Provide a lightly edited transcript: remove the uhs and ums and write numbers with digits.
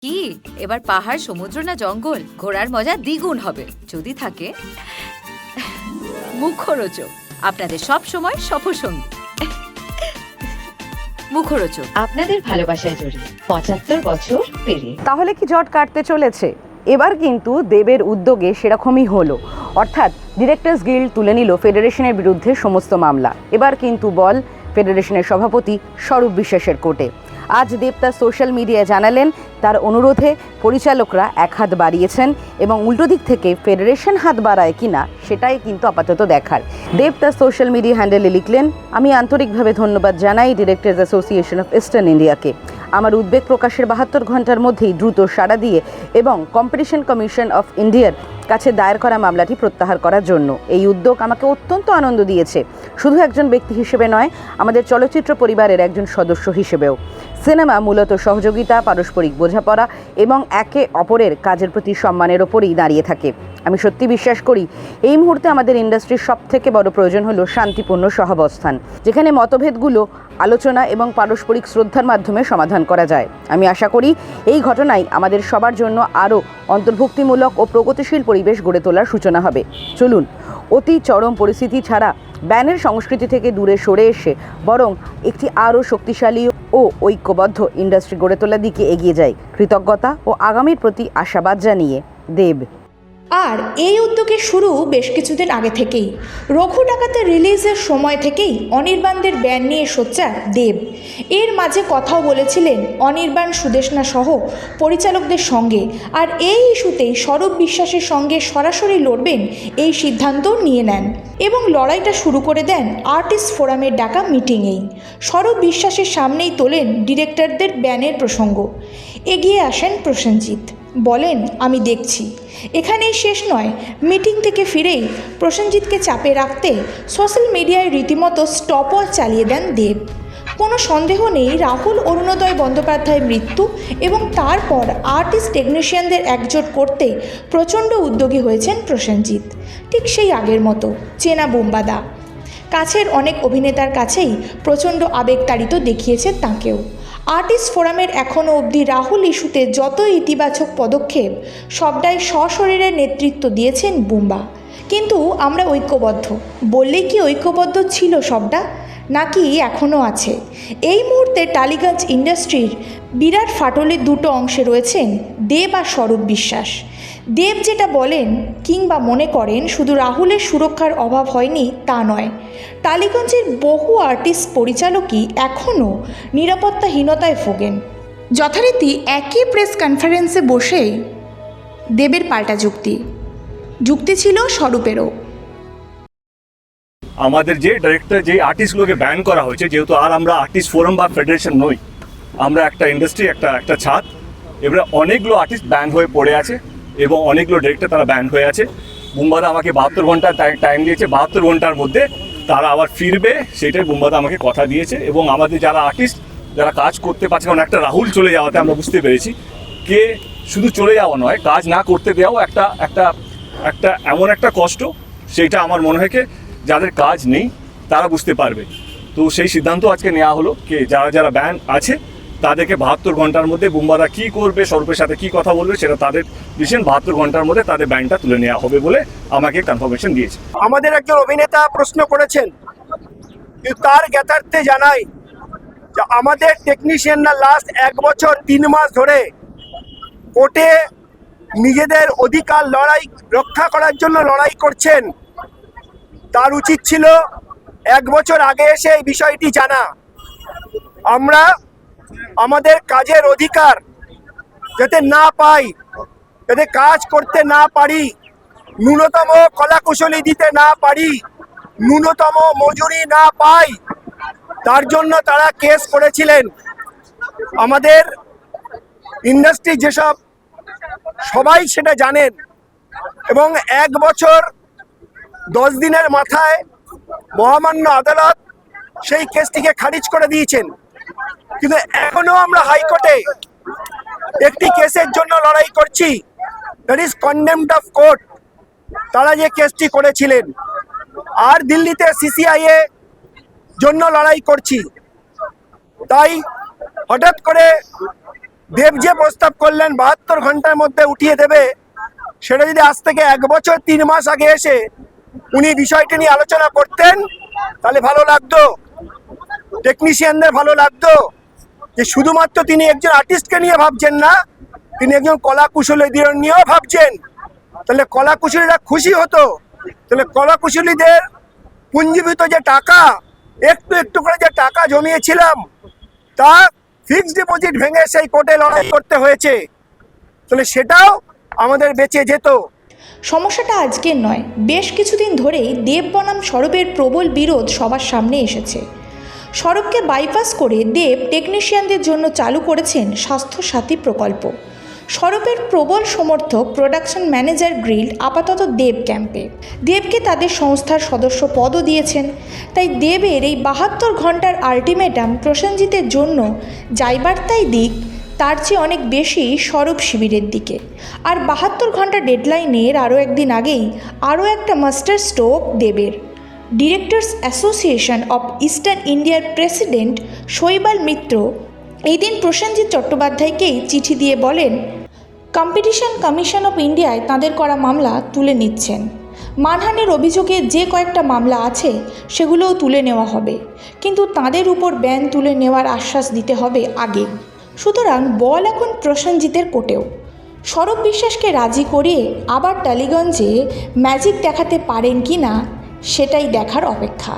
কি এবার পাহাড়, সমুদ্র না জঙ্গল, ঘোরার মজা দ্বিগুণ হবে যদি থাকে মুখরোচক, আপনাদের সব সময় সফরসঙ্গী। মুখরোচক আপনাদের ভালোবাসায় জড়িয়ে 75 বছর পেরিয়ে। তাহলে কি জট কাটতে চলেছে? এবার কিন্তু দেবের উদ্যোগে সেরকমই হলো, অর্থাৎ ডিরেক্টর্স গিল্ড তুলে নিল ফেডারেশনের বিরুদ্ধে সমস্ত মামলা। এবার কিন্তু বল ফেডারেশনের সভাপতি স্বরূপ বিশ্বাসের কোর্টে। আজ দেব তার সোশ্যাল মিডিয়ায় জানালেন তার অনুরোধে পরিচালকরা এক হাত বাড়িয়েছেন এবং উল্টো দিক থেকে ফেডারেশন হাত বাড়ায় কিনা সেটাই কিন্তু আপাতত দেখার। দেব তার সোশ্যাল মিডিয়া হ্যান্ডেলে লিখলেন, আমি আন্তরিকভাবে ধন্যবাদ জানাই ডিরেক্টর্স অ্যাসোসিয়েশন অফ ইস্টার্ন ইন্ডিয়াকে আমার উদ্বেগ প্রকাশের 72 ঘন্টার মধ্যেই দ্রুত সাড়া দিয়ে এবং কম্পিটিশন কমিশন অফ ইন্ডিয়ার কাছে দায়ের করা মামলাটি প্রত্যাহার করার জন্য। এই উদ্যোগ আমাকে অত্যন্ত আনন্দ দিয়েছে, শুধু একজন ব্যক্তি হিসেবে নয়, আমাদের চলচ্চিত্র পরিবারের একজন সদস্য হিসেবেও। সিনেমা মূলত সহযোগিতা, পারস্পরিক বোঝাপড়া এবং একে অপরের কাজের প্রতি সম্মানের ওপরেই দাঁড়িয়ে থাকে। আমি সত্যি বিশ্বাস করি এই মুহূর্তে আমাদের ইন্ডাস্ট্রির সবথেকে বড় প্রয়োজন হলো শান্তিপূর্ণ সহাবস্থান, যেখানে মতভেদগুলো আলোচনা এবং পারস্পরিক শ্রদ্ধার মাধ্যমে সমাধান করা যায়। আমি আশা করি এই ঘটনাই আমাদের সবার জন্য আরও অন্তর্ভুক্তিমূলক ও প্রগতিশীল পরিবেশ গড়ে তোলার সূচনা হবে। চলুন অতি চরম পরিস্থিতি ছাড়া ব্যানের সংস্কৃতি থেকে দূরে সরে এসে বরং একটি আরও শক্তিশালী ও ঐক্যবদ্ধ ইন্ডাস্ট্রি গড়ে তোলার দিকে এগিয়ে যায়, কৃতজ্ঞতা ও আগামীর প্রতি আশাবাদ জানিয়ে দেব। আর এই উদ্যোগের শুরু বেশ কিছুদিন আগে থেকেই। রঘু ডাকাতের রিলিজের সময় থেকেই অনির্বাণদের ব্যান নিয়ে সোচ্চার দেব। এর মাঝে কথাও বলেছিলেন অনির্বাণ, সুদেষ্ণা সহ পরিচালকদের সঙ্গে। আর এই ইস্যুতেই স্বরূপ বিশ্বাসের সঙ্গে সরাসরি লড়বেন এই সিদ্ধান্ত নিয়ে নেন এবং লড়াইটা শুরু করে দেন আর্টিস্ট ফোরামের ডাকা মিটিংয়েই। স্বরূপ বিশ্বাসের সামনেই তোলেন ডিরেক্টরদের ব্যানের প্রসঙ্গ। এগিয়ে আসেন প্রসেনজিৎ, বলেন আমি দেখছি। এখানেই শেষ নয়, মিটিং থেকে ফিরেই প্রসেনজিৎকে চাপে রাখতে সোশ্যাল মিডিয়ায় রীতিমতো স্টপওয়াচ চালিয়ে দেন দেব। কোনো সন্দেহ নেই রাহুল অরুণোদয় বন্দ্যোপাধ্যায়ের মৃত্যু এবং তারপর আর্টিস্ট টেকনিশিয়ানদের একজোট করতে প্রচণ্ড উদ্যোগী হয়েছেন প্রসেনজিৎ। ঠিক সেই আগের মতো চেনা বুম্বাদা কাছের অনেক অভিনেতার কাছেই প্রচণ্ড আবেগতাড়িত দেখিয়েছে তাঁকেও। আর্টিস্ট ফোরামের এখনও অবধি রাহুল ইস্যুতে যত ইতিবাচক পদক্ষেপ সবটাই সশরীরে নেতৃত্ব দিয়েছেন বুম্বা। কিন্তু আমরা ঐক্যবদ্ধ বললেই কি ঐক্যবদ্ধ ছিল সবটা, নাকি এখনও আছে? এই মুহূর্তে টালিগঞ্জ ইন্ডাস্ট্রির বিরাট ফাটলে দুটো অংশে রয়েছেন দেব আর স্বরূপ বিশ্বাস। দেব যেটা বলেন কিংবা মনে করেন শুধু রাহুলের সুরক্ষার অভাব হয়নি তা নয়, টালিগঞ্জের বহু আর্টিস্ট পরিচালকই এখনও নিরাপত্তাহীনতায় ভোগেন। যথারীতি একই প্রেস কনফারেন্সে বসে দেবের পাল্টা যুক্তি ছিল স্বরূপেরও। আমাদের যে ডাইরেক্টর, যে আর্টিস্টগুলোকে ব্যান করা হয়েছে, যেহেতু আর আমরা আর্টিস্ট ফোরাম বা ফেডারেশন নই, আমরা একটা ইন্ডাস্ট্রি, একটা ছাদ। এবারে অনেকগুলো আর্টিস্ট ব্যান হয়ে পড়ে আছে এবং অনেকগুলো ডিরেক্টর তারা ব্যান হয়ে আছে। বুম্বাদা আমাকে 72 ঘন্টা টাইম দিয়েছে, 72 ঘন্টার মধ্যে তারা আবার ফিরবে, সেটাই বুম্বাদা আমাকে কথা দিয়েছে। এবং আমাদের যারা আর্টিস্ট যারা কাজ করতে পারছে, কারণ একটা রাহুল চলে যাওয়াতে আমরা বুঝতে পেরেছি কে শুধু চলে যাওয়া নয়, কাজ না করতে দেওয়াও একটা এমন একটা কষ্ট, সেইটা আমার মনে হয় যাদের কাজ নেই তারা বুঝতে পারবে। তো সেই সিদ্ধান্ত আজকে নেওয়া হলো যে যারা ব্যান আছে তাদেরকে 72 ঘন্টার মধ্যে বুম্বাদা কী করবে, স্বরূপের সাথে কী কথা বলবে, সেটা তাদের ডিসিশন। 72 ঘন্টার মধ্যে তাদের ব্যানটা তুলে নেওয়া হবে বলে আমাকে কনফার্মেশন দিয়েছে। আমাদের একজন অভিনেতা প্রশ্ন করেছেন, কিন্তু তার জ্ঞাতার্থে জানাই যে আমাদের টেকনিশিয়ানরা লাস্ট 1 বছর 3 মাস ধরে কোর্টে নিজেদের অধিকার রক্ষা করার জন্য লড়াই করছেন। তার উচিত ছিল 1 বছর আগে এসে এই বিষয়টি জানা। আমরা আমাদের কাজের অধিকার যাতে না পাই, যাতে কাজ করতে না পারি, ন্যূনতম কলাকুশলী দিতে না পারি, ন্যূনতম মজুরি না পাই, তার জন্য তারা কেস করেছিলেন। আমাদের ইন্ডাস্ট্রি যেসব সবাই সেটা জানেন এবং 1 বছর 10 দিনের মাথায় মহামান্য আদালত সেই কেসটিকে খারিজ করে দিয়েছেন। কিন্তু এখনো আমরা হাইকোর্টে একটি কেসের জন্য লড়াই করছি, that is condemned of court, তারা যে কেসটি করেছিলেন। আর দিল্লিতে সিসিআই এ জন্য লড়াই করছি। তাই হঠাৎ করে দেব যে প্রস্তাব করলেন 72 ঘন্টার মধ্যে উঠিয়ে দেবে, সেটা যদি আজ থেকে 1 বছর 3 মাস আগে এসে উনি বিষয়টি নিয়ে আলোচনা করতেন তাহলে ভালো লাগতো, টেকনিশিয়ানদের ভালো লাগতো যে শুধুমাত্র তিনি একজন আর্টিস্টকে নিয়ে ভাবছেন না, তিনি একজন কলা কুশলীদের নিয়েও ভাবছেন। তাহলে কলা কুশলীরা খুশি হতো, তাহলে কলা কুশলীদের পুঞ্জীভূত যে টাকা, একটু একটু করে যে টাকা জমিয়েছিলাম, তা ফিক্সড ডিপোজিট ভেঙে সেই কোর্টে লড়াই করতে হয়েছে, তাহলে সেটাও আমাদের বেঁচে যেত। সমস্যাটা আজকের নয়, বেশ কিছুদিন ধরেই দেব বনাম সরবের প্রবল বিরোধ সবার সামনে এসেছে। সরবকে বাইপাস করে দেব টেকনিশিয়ানদের জন্য চালু করেছেন স্বাস্থ্যসাথী প্রকল্প। সরবের প্রবল সমর্থক প্রোডাকশন ম্যানেজার গ্রিল্ড আপাতত দেব ক্যাম্পে। দেবকে তাদের সংস্থার সদস্য পদও দিয়েছেন। তাই দেবের এই 72 ঘন্টার আলটিমেটাম প্রসেনজিতের জন্য যাইবার্তাই দিক তার চেয়ে অনেক বেশি সরব শিবিরের দিকে। আর 72 ঘন্টা ডেডলাইনের আরও একদিন আগেই আরও একটা মাস্টার স্ট্রোক দেবের। ডিরেক্টর্স অ্যাসোসিয়েশন অফ ইস্টার্ন ইন্ডিয়ার প্রেসিডেন্ট শৈবাল মিত্র এই দিন প্রসেনজিৎ চট্টোপাধ্যায়কেই চিঠি দিয়ে বলেন, কম্পিটিশন কমিশন অফ ইন্ডিয়ায় তাঁদের করা মামলা তুলে নিচ্ছেন। মানহানির অভিযোগে যে কয়েকটা মামলা আছে সেগুলোও তুলে নেওয়া হবে, কিন্তু তাঁদের উপর ব্যান তুলে নেওয়ার আশ্বাস দিতে হবে আগে। সুতরাং বল এখন প্রসেনজিতের কোর্টেও। সরব বিশ্বাসকে রাজি করিয়ে আবার টালিগঞ্জে ম্যাজিক দেখাতে পারেন কি না সেটাই দেখার অপেক্ষা।